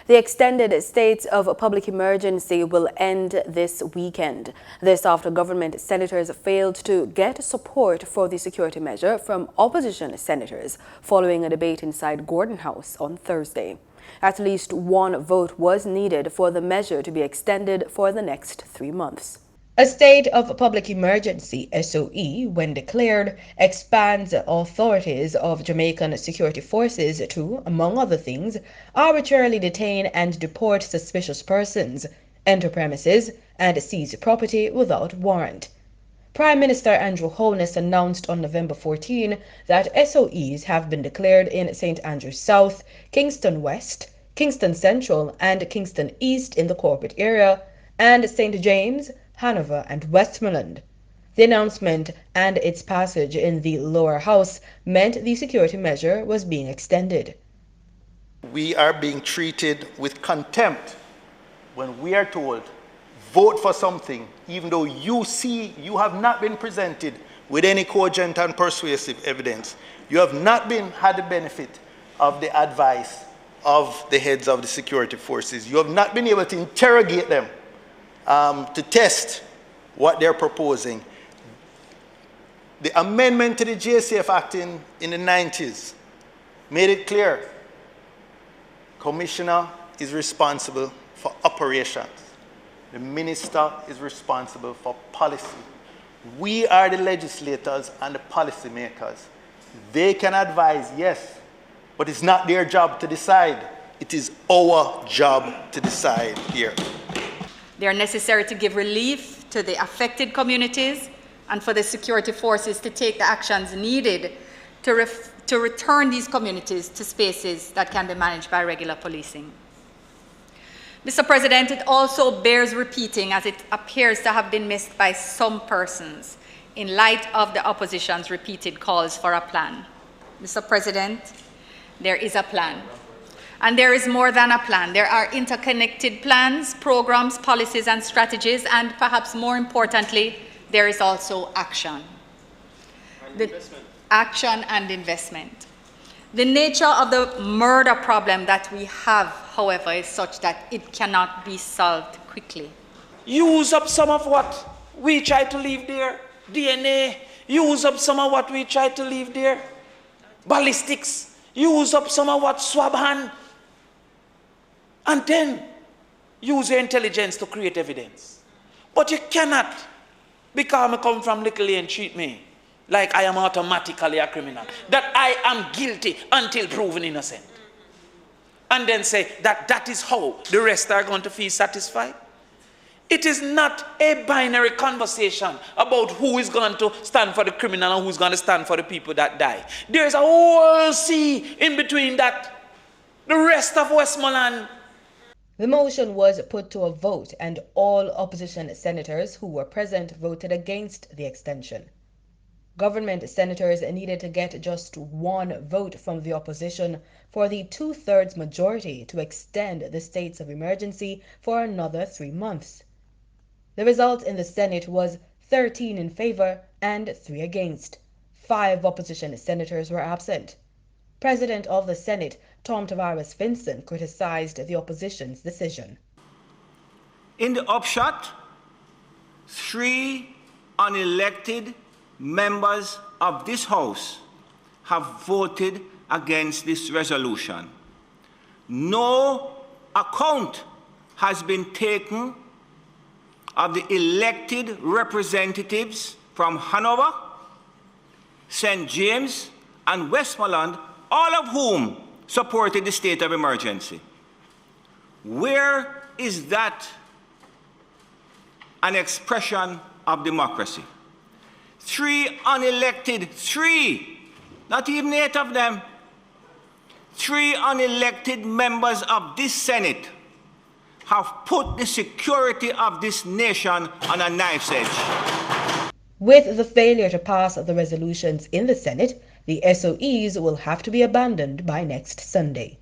The extended state of public emergency will end this weekend. This after government senators failed to get support for the security measure from opposition senators following a debate inside Gordon House on Thursday. At least one vote was needed for the measure to be extended for the next 3 months. A state of public emergency, SOE, when declared, expands authorities of Jamaican security forces to, among other things, arbitrarily detain and deport suspicious persons, enter premises, and seize property without warrant. Prime Minister Andrew Holness announced on November 14 that SOEs have been declared in St. Andrews South, Kingston West, Kingston Central, and Kingston East in the corporate area, and St. James, Hanover, and Westmoreland. The announcement and its passage in the lower house meant the security measure was being extended. We are being treated with contempt when we are told, vote for something, even though you have not been presented with any cogent and persuasive evidence. You have not had the benefit of the advice of the heads of the security forces. You have not been able to interrogate them to test what they're proposing. The amendment to the JCF Act in the 90s made it clear Commissioner is responsible for operations. The Minister is responsible for policy. We are the legislators and the policy makers. They can advise, yes, but it's not their job to decide. It is our job to decide here. They are necessary to give relief to the affected communities and for the security forces to take the actions needed to return these communities to spaces that can be managed by regular policing. Mr. President, it also bears repeating, as it appears to have been missed by some persons in light of the opposition's repeated calls for a plan. Mr. President, there is a plan. And there is more than a plan. There are interconnected plans, programs, policies, and strategies, and perhaps more importantly, there is also action. Action and investment. The nature of the murder problem that we have, however, is such that it cannot be solved quickly. Use up some of what we try to leave there, DNA. Use up some of what we try to leave there, ballistics. Use up some of what swab hand. And then use your intelligence to create evidence. But you cannot, because I come from Little and treat me like I am automatically a criminal, that I am guilty until proven innocent. And then say that is how the rest are going to feel satisfied. It is not a binary conversation about who is going to stand for the criminal and who is going to stand for the people that die. There is a whole sea in between that. The rest of Westmoreland. The motion was put to a vote, and all opposition senators who were present voted against the extension. Government senators needed to get just one vote from the opposition for the 2/3 majority to extend the states of emergency for another 3 months. The result in the Senate was 13 in favor and 3 against. 5 opposition senators were absent. President of the Senate, TAVARES-FINSON, criticized the opposition's decision. In the upshot, 3 unelected members of this House have voted against this resolution. No account has been taken of the elected representatives from Hanover, St. James, and Westmoreland, all of whom supported the state of emergency. Where is that an expression of democracy? 3 unelected, 3, not even 8 of them, 3 unelected members of this Senate have put the security of this nation on a knife's edge. With the failure to pass the resolutions in the Senate, the SOEs will have to be abandoned by next Sunday.